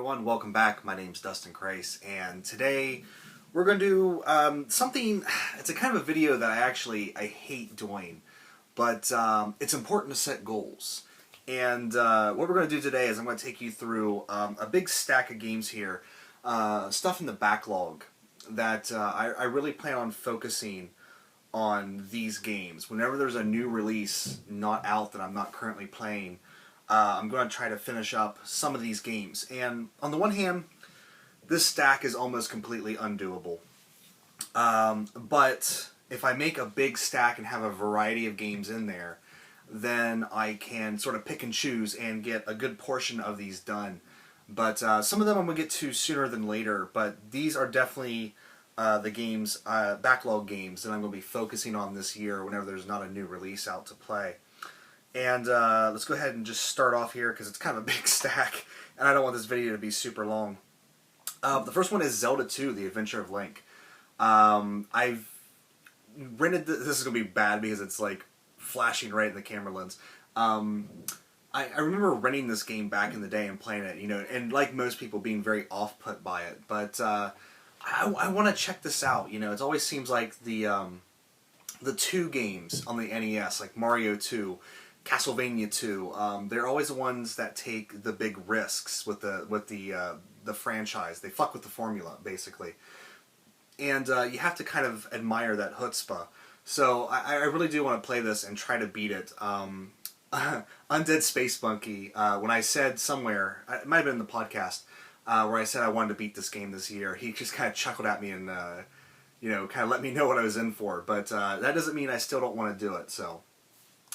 everyone, welcome back. My name's dustinkreis, and today we're going to do something. It's a kind of a video that I hate doing, but it's important to set goals. And what we're going to do today is I'm going to take you through a big stack of games here, stuff in the backlog that I really plan on focusing on these games. Whenever there's a new release not out that I'm not currently playing, I'm going to try to finish up some of these games. And on the one hand, this stack is almost completely undoable. But if I make a big stack and have a variety of games in there, then I can sort of pick and choose and get a good portion of these done. But some of them I'm going to get to sooner than later, but these are definitely the games, backlog games that I'm going to be focusing on this year whenever there's not a new release out to play. And let's go ahead and just start off here because it's kind of a big stack and I don't want this video to be super long. The first one is Zelda 2, The Adventure of Link. I've rented this is going to be bad because it's like flashing right in the camera lens. I remember renting this game back in the day and playing it, you know, and like most people being very off-put by it. But I want to check this out, you know. It always seems like the 2 games on the NES, like Mario 2, Castlevania 2, they're always the ones that take the big risks with the franchise. They fuck with the formula, basically. And you have to kind of admire that chutzpah. So I really do want to play this and try to beat it. Undead Space Monkey, when I said somewhere, it might have been in the podcast, where I said I wanted to beat this game this year, he just kind of chuckled at me and you know, kind of let me know what I was in for. But that doesn't mean I still don't want to do it. So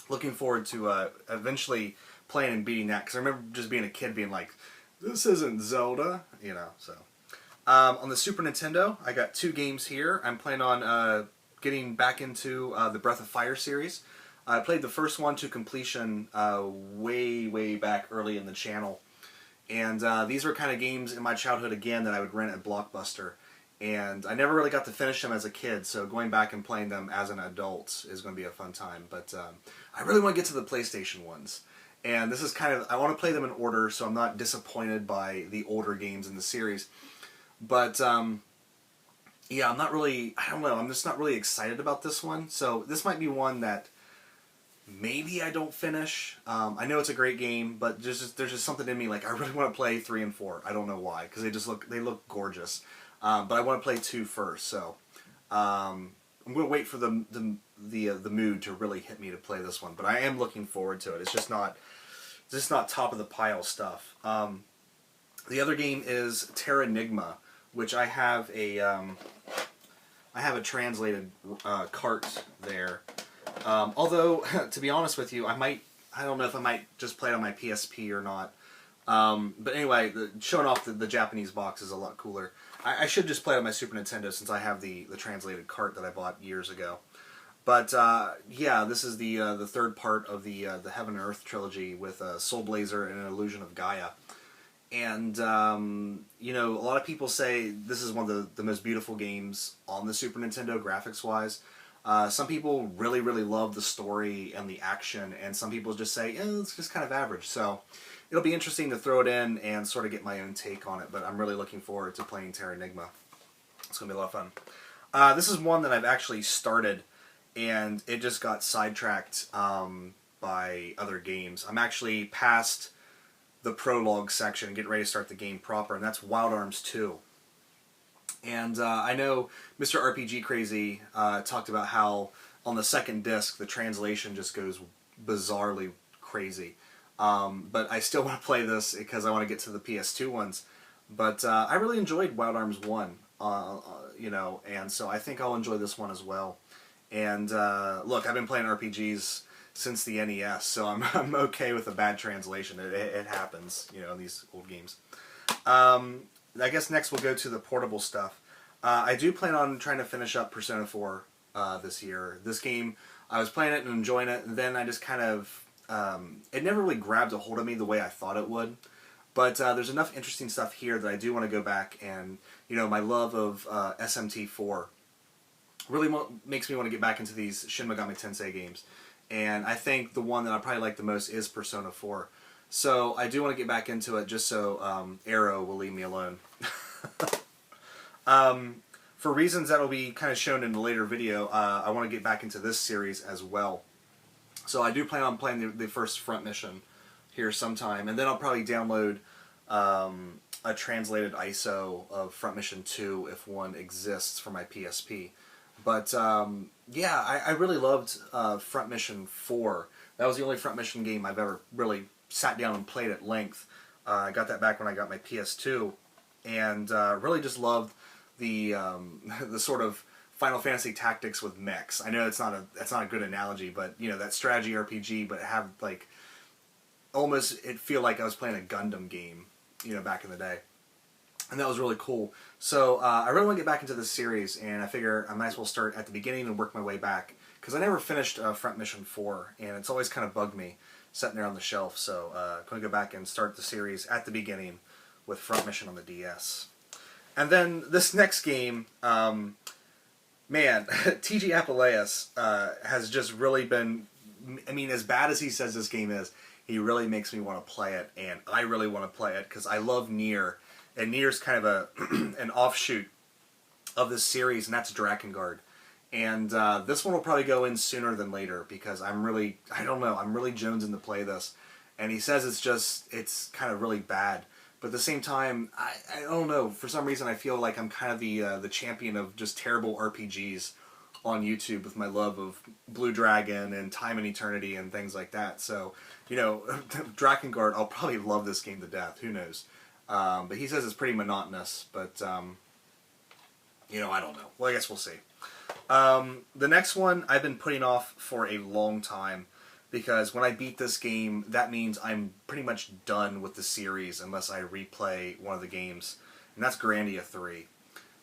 looking forward to eventually playing and beating that, because I remember just being a kid being like, this isn't Zelda, you know. So on the Super Nintendo, I got 2 games here. I'm planning on getting back into the Breath of Fire series. I played the first one to completion way back early in the channel. And these were kind of games in my childhood, again, that I would rent at Blockbuster. And I never really got to finish them as a kid, so going back and playing them as an adult is going to be a fun time. But I really want to get to the PlayStation ones. And this is kind of, I want to play them in order so I'm not disappointed by the older games in the series. But yeah, I'm not really, I don't know, I'm just not really excited about this one. So this might be one that maybe I don't finish. I know it's a great game, but there's just something in me, like I really want to play 3 and 4. I don't know why, because they look gorgeous. But I want to play 2 first, so I'm going to wait for the mood to really hit me to play this one. But I am looking forward to it. It's just not top of the pile stuff. The other game is Terranigma, which I have a translated cart there. Although to be honest with you, I don't know if I might just play it on my PSP or not. But anyway, showing off the Japanese box is a lot cooler. I should just play it on my Super Nintendo since I have the translated cart that I bought years ago. But yeah, this is the 3rd part of the Heaven and Earth trilogy with Soul Blazer and an Illusion of Gaia. And you know, a lot of people say this is one of the most beautiful games on the Super Nintendo graphics-wise. Some people really love the story and the action, and some people just say, it's just kind of average. So it'll be interesting to throw it in and sort of get my own take on it, but I'm really looking forward to playing Terranigma. It's going to be a lot of fun. This is one that I've actually started, and it just got sidetracked by other games. I'm actually past the prologue section and getting ready to start the game proper, and that's Wild Arms 2. And I know Mr. RPG Crazy talked about how on the 2nd disc the translation just goes bizarrely crazy. But I still want to play this because I want to get to the PS2 ones. But I really enjoyed Wild Arms 1, you know, and so I think I'll enjoy this one as well. And look, I've been playing RPGs since the NES, so I'm okay with a bad translation. It happens, you know, in these old games. I guess next we'll go to the portable stuff. I do plan on trying to finish up Persona 4 this year. This game, I was playing it and enjoying it, and then I just kind of, it never really grabbed a hold of me the way I thought it would. But there's enough interesting stuff here that I do want to go back and, you know, my love of SMT4 really makes me want to get back into these Shin Megami Tensei games. And I think the one that I probably like the most is Persona 4. So I do want to get back into it just so Arrow will leave me alone. For reasons that will be kind of shown in a later video, I want to get back into this series as well. So I do plan on playing the first front mission here sometime, and then I'll probably download a translated ISO of Front Mission 2 if one exists for my PSP. But yeah, I really loved Front Mission 4. That was the only Front Mission game I've ever really sat down and played at length. I got that back when I got my PS2, and really just loved the the sort of Final Fantasy Tactics with mechs. I know that's not a good analogy, but you know, that strategy RPG, but have like almost it feel like I was playing a Gundam game, you know, back in the day. And that was really cool. So I really want to get back into this series, and I figure I might as well start at the beginning and work my way back. Because I never finished Front Mission 4, and it's always kind of bugged me sitting there on the shelf. So I'm going to go back and start the series at the beginning with Front Mission on the DS. And then this next game, man, T.G. Apuleius has just really been, I mean, as bad as he says this game is, he really makes me want to play it, and I really want to play it because I love Nier. And Nier's kind of a an offshoot of this series, and that's Drakengard. And this one will probably go in sooner than later because I'm really jonesing to play this. And he says it's kind of really bad. But at the same time, I don't know, for some reason I feel like I'm kind of the champion of just terrible RPGs on YouTube with my love of Blue Dragon and Time and Eternity and things like that. So, you know, Drakengard, I'll probably love this game to death, who knows. But he says it's pretty monotonous, but, you know, I don't know. Well, I guess we'll see. The next one I've been putting off for a long time, because when I beat this game, that means I'm pretty much done with the series unless I replay one of the games, and that's Grandia 3.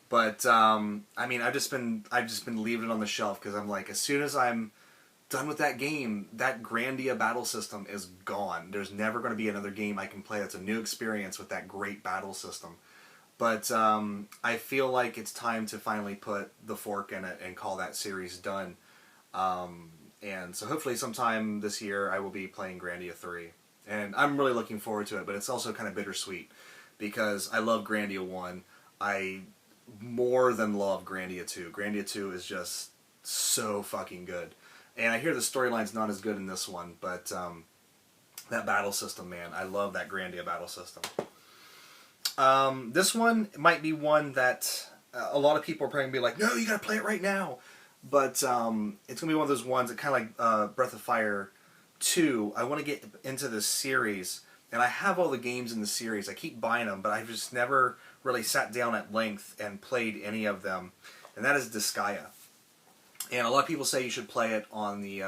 But, I mean, I've just been leaving it on the shelf, because I'm like, as soon as I'm done with that game, that Grandia battle system is gone. There's never going to be another game I can play that's a new experience with that great battle system. But I feel like it's time to finally put the fork in it and call that series done. And so hopefully sometime this year I will be playing Grandia 3. And I'm really looking forward to it, but it's also kind of bittersweet because I love Grandia 1. I more than love Grandia 2. Grandia 2 is just so fucking good. And I hear the storyline's not as good in this one, but that battle system, man, I love that Grandia battle system. This one might be one that a lot of people are probably going to be like, no, you got to play it right now. But it's going to be one of those ones that kind of like Breath of Fire 2. I want to get into this series, and I have all the games in the series. I keep buying them, but I've just never really sat down at length and played any of them. And that is Disgaea. And a lot of people say you should play it on the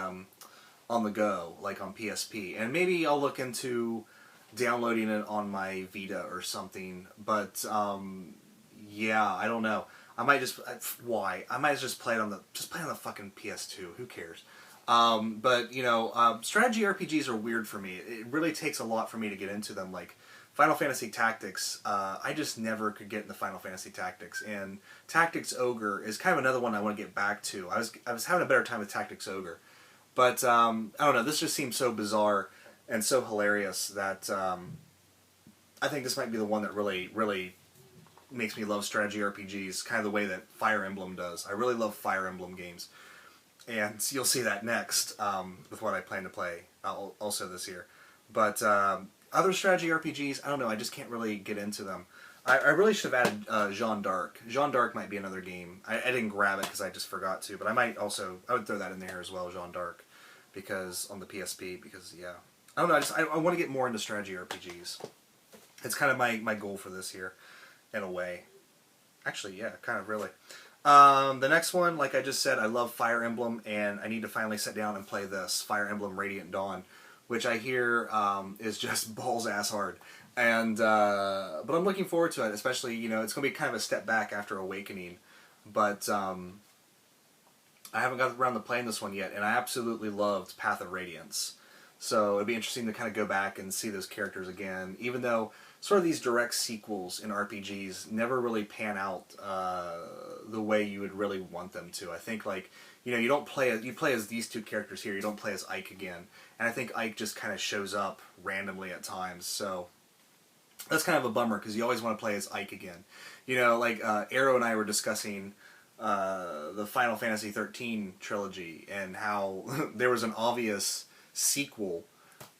go, like on PSP. And maybe I'll look into downloading it on my Vita or something. But yeah, I don't know. I might just I might just play it on the fucking PS2. Who cares? But you know, strategy RPGs are weird for me. It really takes a lot for me to get into them. Like Final Fantasy Tactics, I just never could get into Final Fantasy Tactics, and Tactics Ogre is kind of another one I want to get back to. I was having a better time with Tactics Ogre, but I don't know. This just seems so bizarre and so hilarious that I think this might be the one that really makes me love strategy RPGs, kind of the way that Fire Emblem does. I really love Fire Emblem games, and you'll see that next with what I plan to play also this year. But other strategy RPGs, I don't know, I just can't really get into them. I really should have added Jeanne d'Arc. Jeanne d'Arc might be another game. I didn't grab it because I just forgot to, but I would throw that in there as well, Jeanne d'Arc, because on the PSP, because, yeah. I don't know, I want to get more into strategy RPGs. It's kind of my goal for this year, in a way. Actually, yeah, kind of really. The next one, like I just said, I love Fire Emblem, and I need to finally sit down and play this, Fire Emblem Radiant Dawn, which I hear is just balls-ass hard. And but I'm looking forward to it, especially, you know, it's going to be kind of a step back after Awakening. But I haven't got around to playing this one yet, and I absolutely loved Path of Radiance. So it'd be interesting to kind of go back and see those characters again, even though sort of these direct sequels in RPGs never really pan out the way you would really want them to. I think like, you don't play you play as these two characters here. You don't play as Ike again, and I think Ike just kind of shows up randomly at times. So that's kind of a bummer because you always want to play as Ike again. Like Arrow and I were discussing the Final Fantasy 13 trilogy and how there was an obvious sequel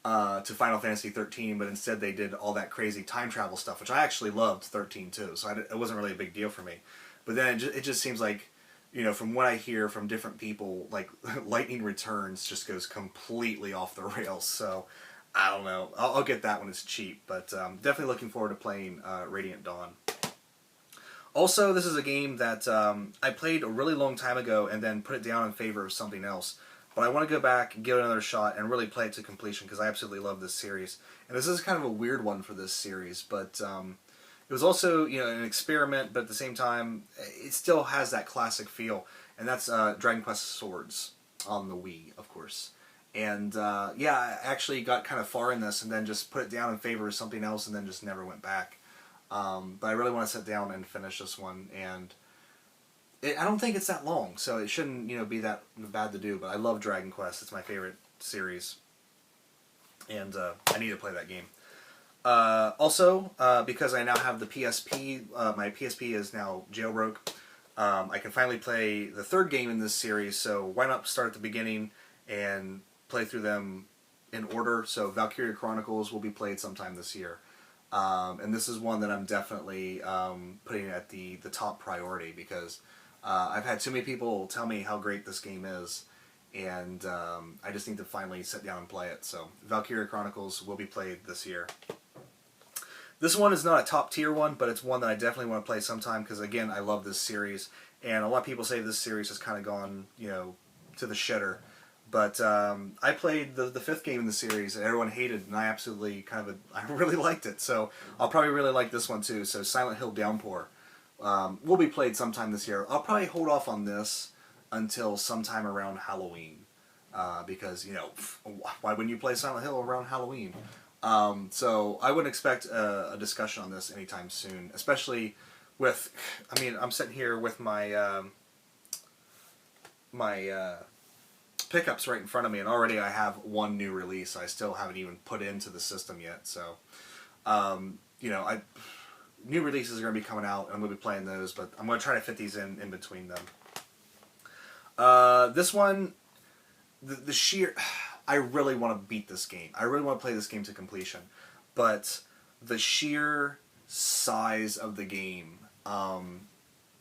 to Final Fantasy 13, but instead they did all that crazy time travel stuff, which I actually loved 13 too, so it wasn't really a big deal for me. But then it just seems like, from what I hear from different people, like Lightning Returns just goes completely off the rails, so I don't know. I'll get that when it's cheap, but definitely looking forward to playing Radiant Dawn. Also, this is a game that I played a really long time ago and then put it down in favor of something else. But I want to go back and give it another shot and really play it to completion because I absolutely love this series. And this is kind of a weird one for this series, but it was also an experiment, but at the same time, it still has that classic feel. And that's Dragon Quest Swords on the Wii, of course. And yeah, I actually got kind of far in this and then just put it down in favor of something else and then just never went back. But I really want to sit down and finish this one, and I don't think it's that long, so it shouldn't be that bad to do. But I love Dragon Quest; it's my favorite series, and I need to play that game. Also, because I now have the PSP, my PSP is now jailbroke. I can finally play the third game in this series, so why not start at the beginning and play through them in order? So Valkyria Chronicles will be played sometime this year. And this is one that I'm definitely putting at the top priority because I've had too many people tell me how great this game is, and I just need to finally sit down and play it. So Valkyria Chronicles will be played this year. This one is not a top tier one, but it's one that I definitely want to play sometime because, again, I love this series, and a lot of people say this series has kind of gone to the shitter. But I played the fifth game in the series, and everyone hated, and I I really liked it. So I'll probably really like this one too. So Silent Hill Downpour will be played sometime this year. I'll probably hold off on this until sometime around Halloween, because why wouldn't you play Silent Hill around Halloween? So I wouldn't expect a discussion on this anytime soon, especially with. I mean, I'm sitting here with my pickups right in front of me, and already I have one new release I still haven't even put into the system yet. So, new releases are going to be coming out, and I'm going to be playing those, but I'm going to try to fit these in between them. This one, the sheer... I really want to beat this game. I really want to play this game to completion, but the sheer size of the game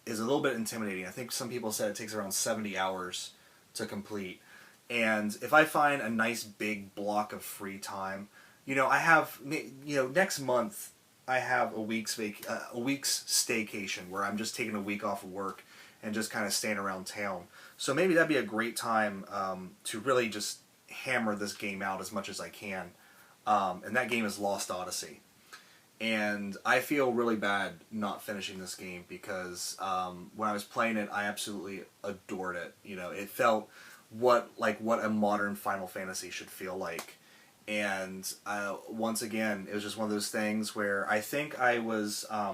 is a little bit intimidating. I think some people said it takes around 70 hours to complete. And if I find a nice big block of free time, I have, next month I have a week's staycation where I'm just taking a week off of work and just kind of staying around town. So maybe that'd be a great time to really just hammer this game out as much as I can. And that game is Lost Odyssey. And I feel really bad not finishing this game because when I was playing it, I absolutely adored it. It felt what a modern Final Fantasy should feel like. And once again, it was just one of those things where I think I was... I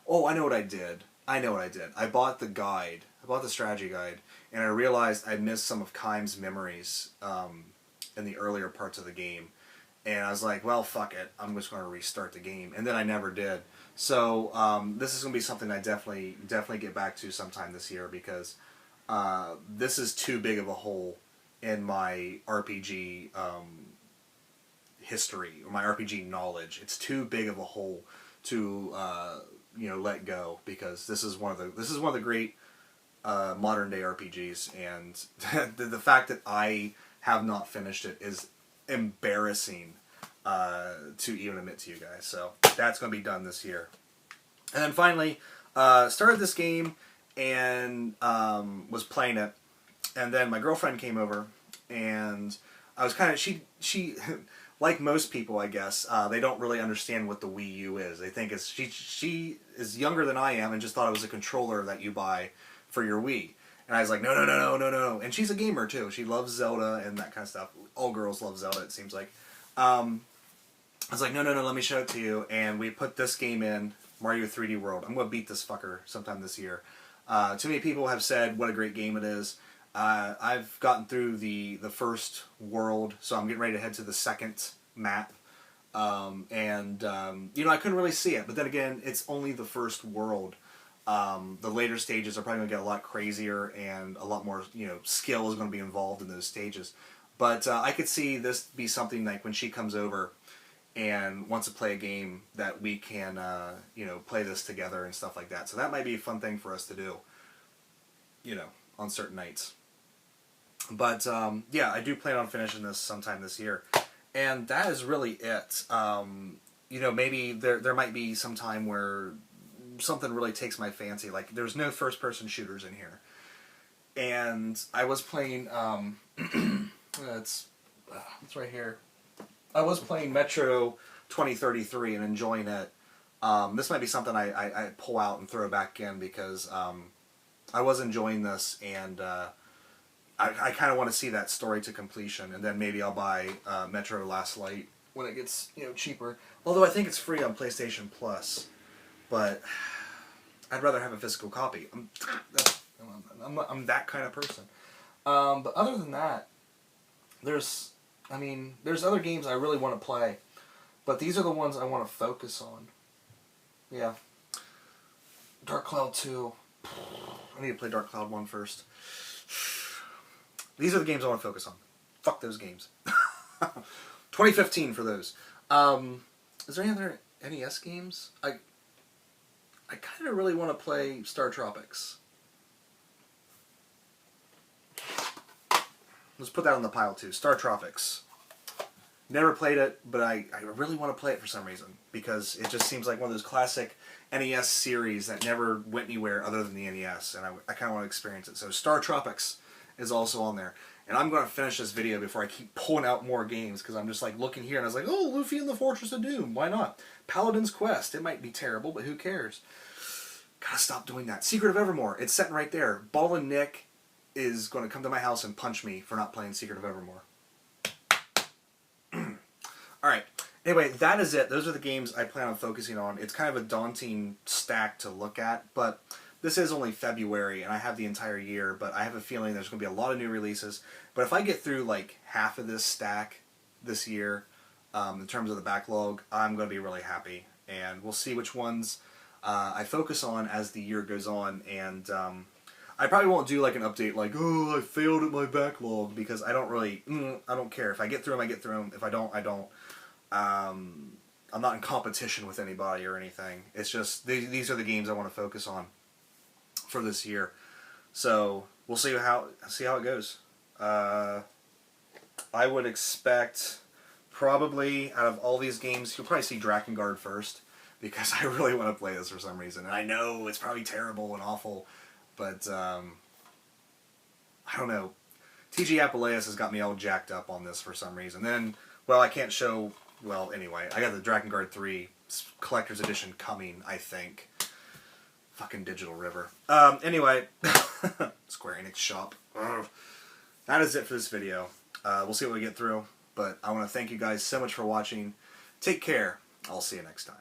know what I did. I bought the guide. I bought the strategy guide, and I realized I missed some of Kaim's memories in the earlier parts of the game. And I was like, well, fuck it. I'm just going to restart the game. And then I never did. So this is going to be something I definitely get back to sometime this year because this is too big of a hole in my RPG history or my RPG knowledge. It's too big of a hole to let go because this is one of the great modern day RPGs, and the fact that I have not finished it is embarrassing to even admit to you guys. So that's going to be done this year. And then finally, started this game and was playing it, and then my girlfriend came over, and I was kind of she like most people, I guess, they don't really understand what the Wii U is. They think she is younger than I am and just thought it was a controller that you buy for your Wii. And I was like, no. And she's a gamer too. She loves Zelda and that kind of stuff. All girls love Zelda, it seems like. I was like, no, let me show it to you. And we put this game in, Mario 3D World. I'm going to beat this fucker sometime this year. Too many people have said what a great game it is. I've gotten through the first world, so I'm getting ready to head to the second map. You know, I couldn't really see it. But then again, it's only the first world. The later stages are probably going to get a lot crazier, and a lot more, you know, skill is going to be involved in those stages. But I could see this be something like when she comes over and wants to play a game that we can, you know, play this together and stuff like that. So that might be a fun thing for us to do, you know, on certain nights. But, yeah, I do plan on finishing this sometime this year. And that is really it. You know, maybe there might be some time where something really takes my fancy. Like, there's no first-person shooters in here. And I was playing, it's right here. I was playing Metro 2033 and enjoying it. This might be something I pull out and throw back in because I was enjoying this, and I kind of want to see that story to completion, and then maybe I'll buy Metro Last Light when it gets, you know, cheaper. Although I think it's free on PlayStation Plus, but I'd rather have a physical copy. I'm that kind of person. But other than that, there's other games I really want to play, but these are the ones I want to focus on. Yeah. Dark Cloud 2. I need to play Dark Cloud 1 first. These are the games I want to focus on. Fuck those games. 2015 for those. Is there any other NES games? I kind of really want to play Star Tropics. Let's put that on the pile too. Star Tropics. Never played it, but I really want to play it for some reason, because it just seems like one of those classic NES series that never went anywhere other than the NES, and I kind of want to experience it. So Star Tropics is also on there. And I'm going to finish this video before I keep pulling out more games, because I'm just like looking here and I was like, oh, Luffy and the Fortress of Doom. Why not? Paladin's Quest. It might be terrible, but who cares? Gotta stop doing that. Secret of Evermore. It's sitting right there. Ball and Nick is going to come to my house and punch me for not playing Secret of Evermore. Alright. Anyway, that is it. Those are the games I plan on focusing on. It's kind of a daunting stack to look at, but this is only February, and I have the entire year, but I have a feeling there's going to be a lot of new releases. But if I get through like half of this stack this year, in terms of the backlog, I'm going to be really happy. And we'll see which ones I focus on as the year goes on. And I probably won't do like an update like, oh, I failed at my backlog, because I don't really, I don't care. If I get through them, I get through them. If I don't, I don't. I'm not in competition with anybody or anything. It's just, these are the games I want to focus on for this year. So we'll see how it goes. I would expect probably out of all these games, you'll probably see Drakengard first, because I really want to play this for some reason. And I know it's probably terrible and awful, but I don't know. TG Apuleius has got me all jacked up on this for some reason. Then, well, I can't show. Well, anyway, I got the Drakengard 3 Collector's Edition coming, I think. Fucking Digital River. Anyway, Square Enix shop. Ugh. That is it for this video. We'll see what we get through, but I want to thank you guys so much for watching. Take care. I'll see you next time.